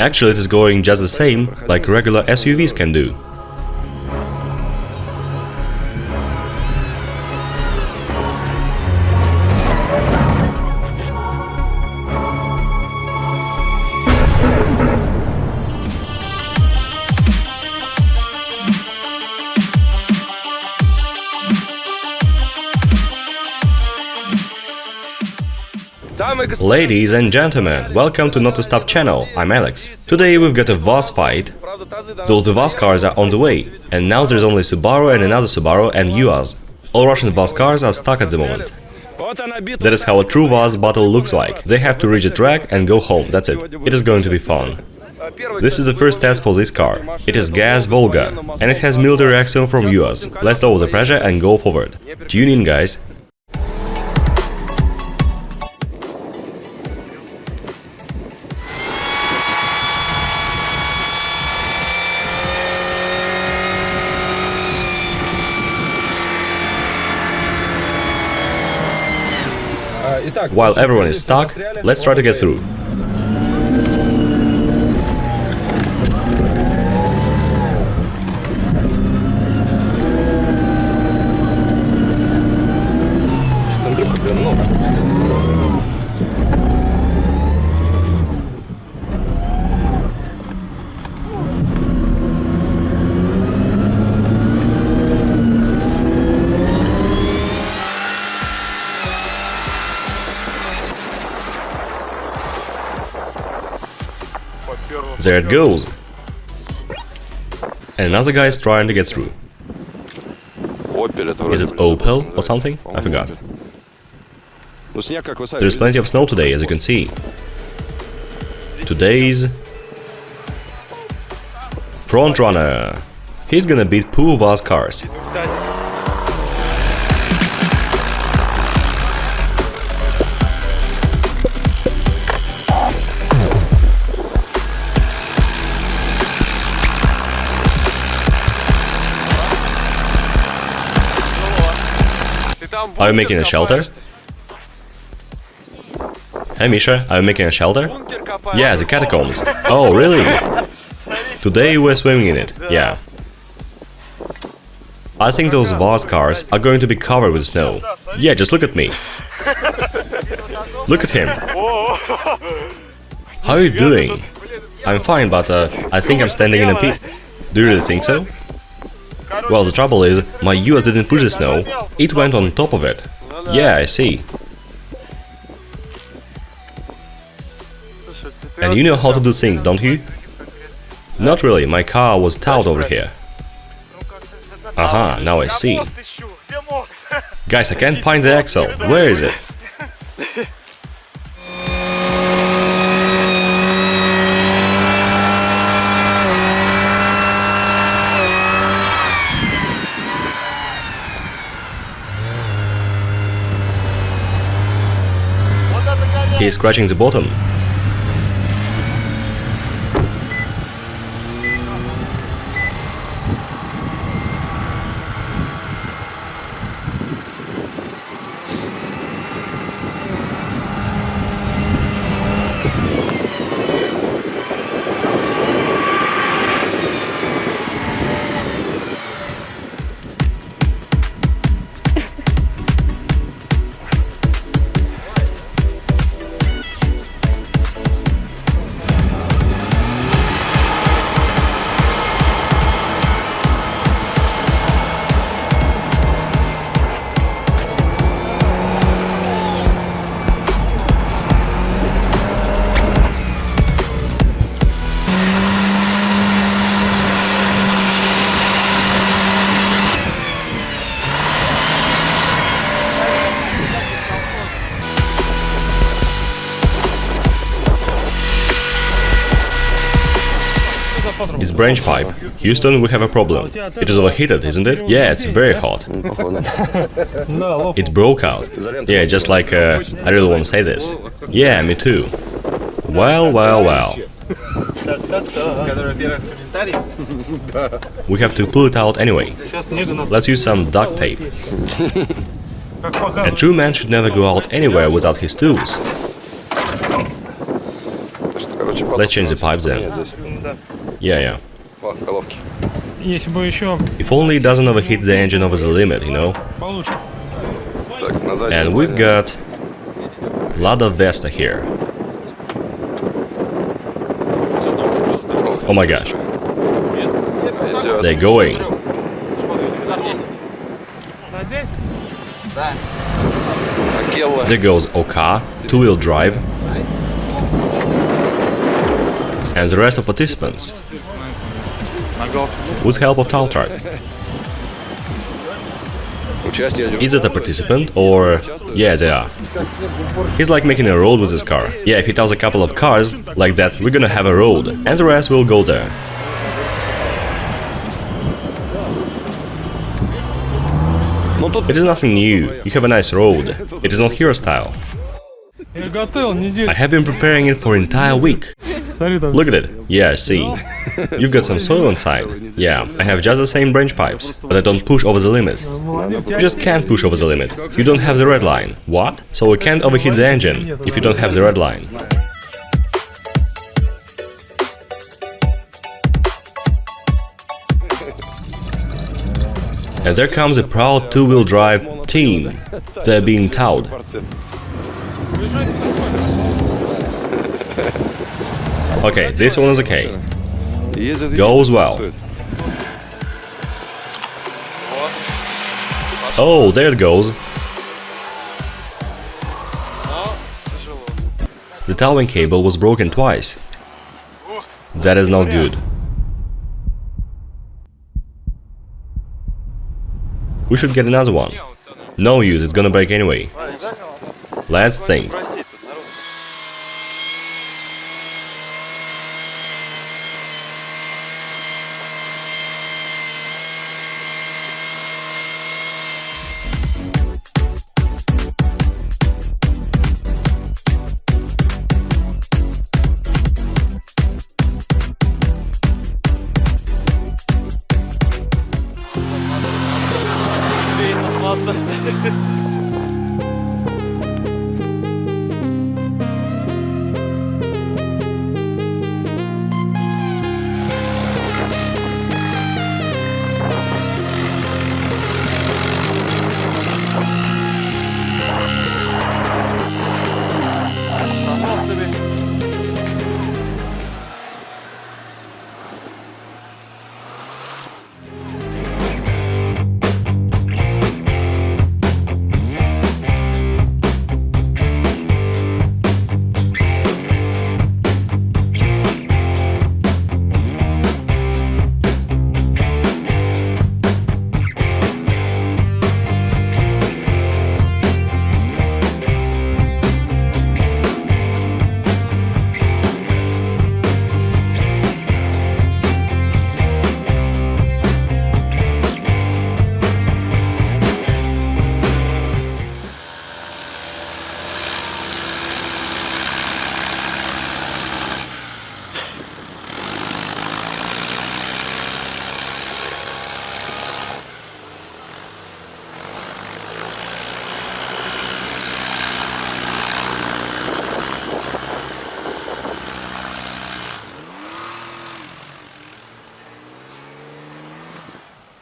Actually, it is going just the same, like regular SUVs can do. Ladies and gentlemen, welcome to Not to Stop channel, I'm Alex. Today we've got a VOZ fight. Those VOZ cars are on the way, and now there's only Subaru and another Subaru and UAZ. All Russian VOZ cars are stuck at the moment. That is how a true VOZ battle looks like. They have to reach the track and go home, that's it. It is going to be fun. This is the first test for this car. It is gas VOLGA, and it has military axiom from UAZ. Let's lower the pressure and go forward. Tune in, guys. While everyone is stuck, let's try to get through. There it goes. And another guy is trying to get through. Is it Opel or something? I forgot. There's plenty of snow today, as you can see. Today's frontrunner. He's gonna beat poor VOZ cars. Are you making a shelter? Hey Misha, are you making a shelter? Yeah, the catacombs. Oh, really? Today we're swimming in it, yeah. I think those VOZ cars are going to be covered with snow. Yeah, just look at me. Look at him. How are you doing? I'm fine, but I think I'm standing in a pit. Do you really think so? Well, the trouble is, my UAZ didn't push the snow, it went on top of it. Yeah, I see. And you know how to do things, don't you? Not really, my car was towed over here. Aha, now I see. Guys, I can't find the axle. Where is it? He is scratching the bottom. It's branch pipe. Houston, we have a problem. It is overheated, isn't it? Yeah, it's very hot. It broke out. Yeah, just like, I really want to say this. Yeah, me too. Well, well, well. We have to pull it out anyway. Let's use some duct tape. A true man should never go out anywhere without his tools. Let's change the pipes then. Yeah. If only it doesn't overheat the engine over the limit, you know? And we've got Lada Vesta here. Oh my gosh. They're going. There goes OK, two-wheel drive. And the rest of participants. With help of Tall Truck. Is it a participant or... Yeah, they are. He's like making a road with his car. Yeah, if he tells a couple of cars like that, we're gonna have a road, and the rest will go there. It is nothing new, you have a nice road. It is not hero style. I have been preparing it for an entire week. Look at it. Yeah, see. You've got some soil inside. Yeah, I have just the same branch pipes, but I don't push over the limit. You just can't push over the limit. You don't have the red line. What? So we can't overheat the engine if you don't have the red line. And there comes a proud two-wheel drive team. They're being towed. Okay, this one is okay. Goes well. Oh, there it goes. The towing cable was broken twice. That is not good. We should get another one. No use, it's gonna break anyway. Let's think.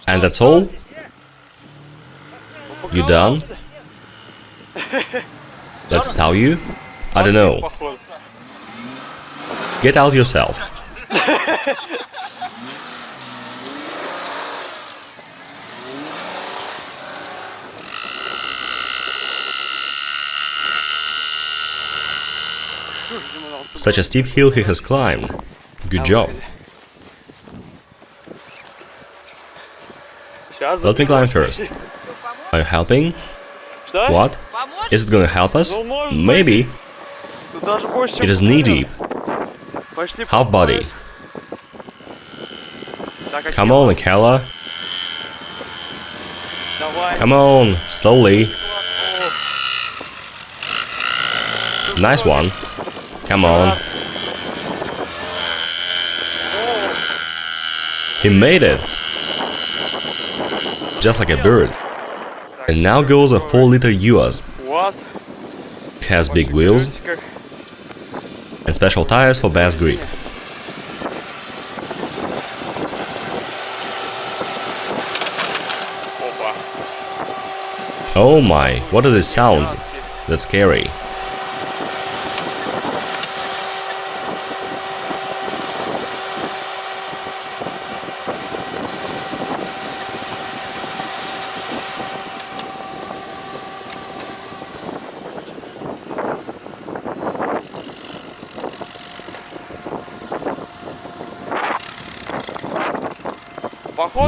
And that's all? You done? Let's tell you? I don't know. Get out yourself. Such a steep hill he has climbed. Good job. Let me climb first. Are you helping? What? Is it gonna help us? Maybe. It is knee-deep. Half body. Come on, Akela. Come on, slowly. Nice one. Come on. He made it. Just like a bird. And now goes a 4-liter UAZ. It has big wheels. and special tires for best grip. Oh my, what are these sounds? That's scary.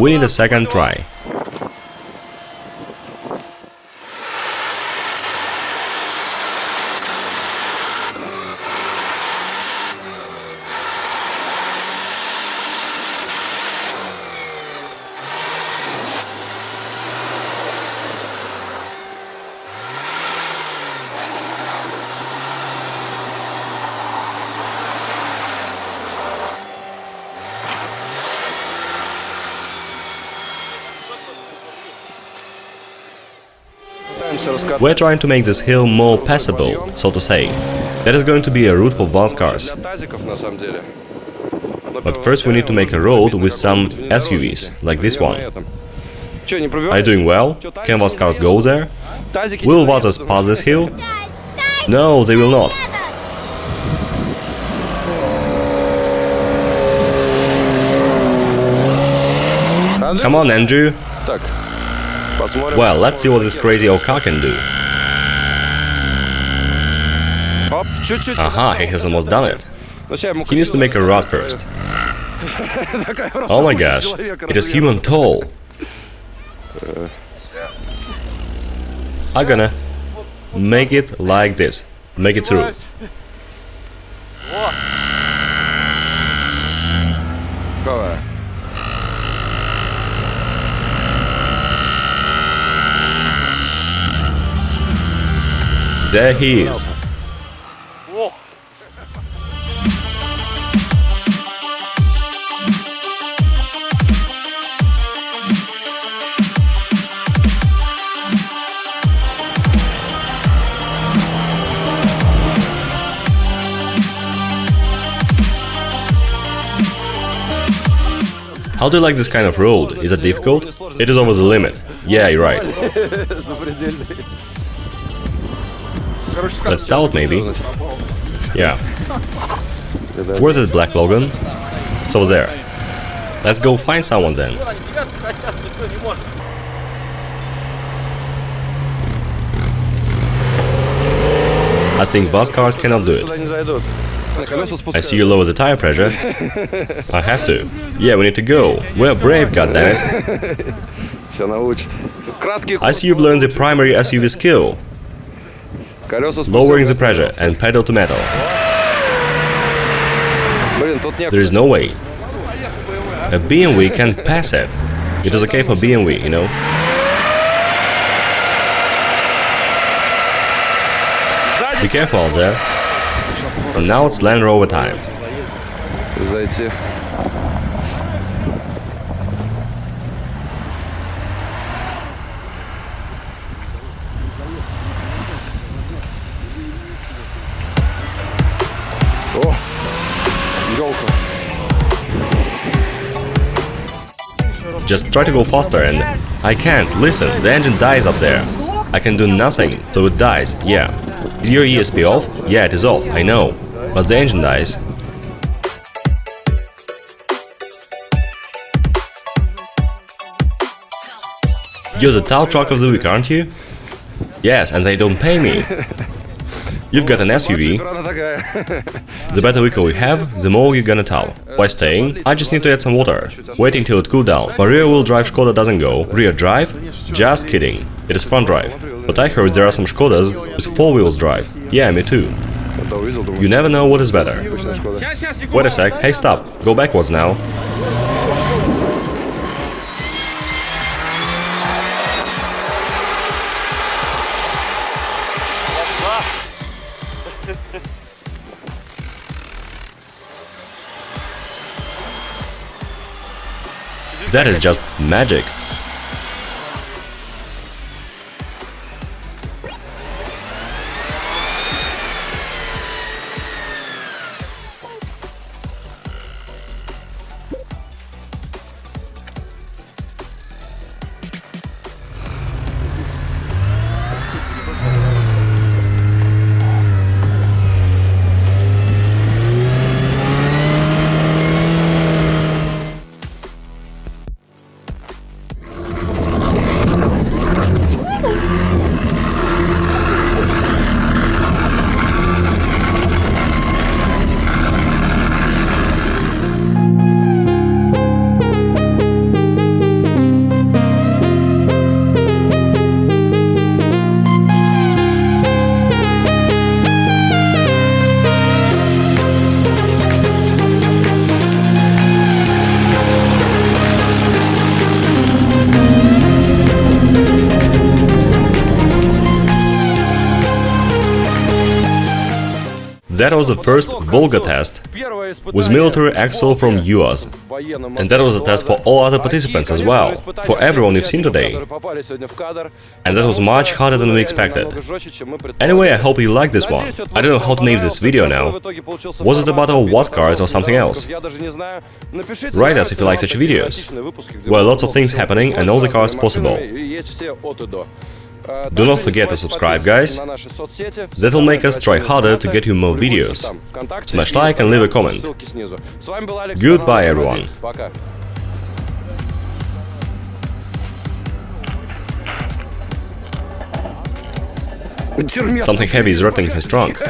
We need a second try. We're trying to make this hill more passable, so to say. That is going to be a route for VOLGA cars. But first we need to make a road with some SUVs, like this one. Are you doing well? Can VOLGA cars go there? Will VOLGAs pass this hill? No, they will not. Come on, Andrew. Well, let's see what this crazy old car can do. Aha, he has almost done it. He needs to make a rod first. Oh my gosh, it is human tall. I'm gonna make it like this. Make it through. There he is. How do you like this kind of road? Is it difficult? It is over the limit. Yeah, you're right. Let's stout, maybe. Yeah. Where's that black Logan? It's over there. Let's go find someone then. I think VOLGA cars cannot do it. I see you lower the tire pressure. I have to. Yeah, we need to go. We're brave, goddammit. I see you've learned the primary SUV skill. Lowering the pressure and pedal to metal. There is no way. A BMW can pass it. It is okay for BMW, you know. Be careful out there. And now it's Land Rover time. Just try to go faster and... I can't, listen, the engine dies up there. I can do nothing, so it dies, yeah. Is your ESP off? Yeah, it is off, I know. But the engine dies. You're the tow truck of the week, aren't you? Yes, and they don't pay me. You've got an SUV. The better vehicle we have, the more you're gonna tow. Why staying? I just need to add some water. Waiting till it cooled down. My rear-wheel drive Skoda doesn't go. Rear drive? Just kidding. It is front drive. But I heard there are some Skodas with four-wheel drive. Yeah, me too. You never know what is better. Wait a sec. Hey, stop. Go backwards now. That is just magic. That was the first Volga test with military axle from US. And that was a test for all other participants as well, for everyone you've seen today. And that was much harder than we expected. Anyway, I hope you liked this one. I don't know how to name this video now. Was it about our WAS cars or something else? Write us if you like such videos. Well, lots of things happening and all the cars possible. Do not forget to subscribe, guys. That'll make us try harder to get you more videos. Smash like and leave a comment. Goodbye, everyone. Something heavy is rattling his trunk.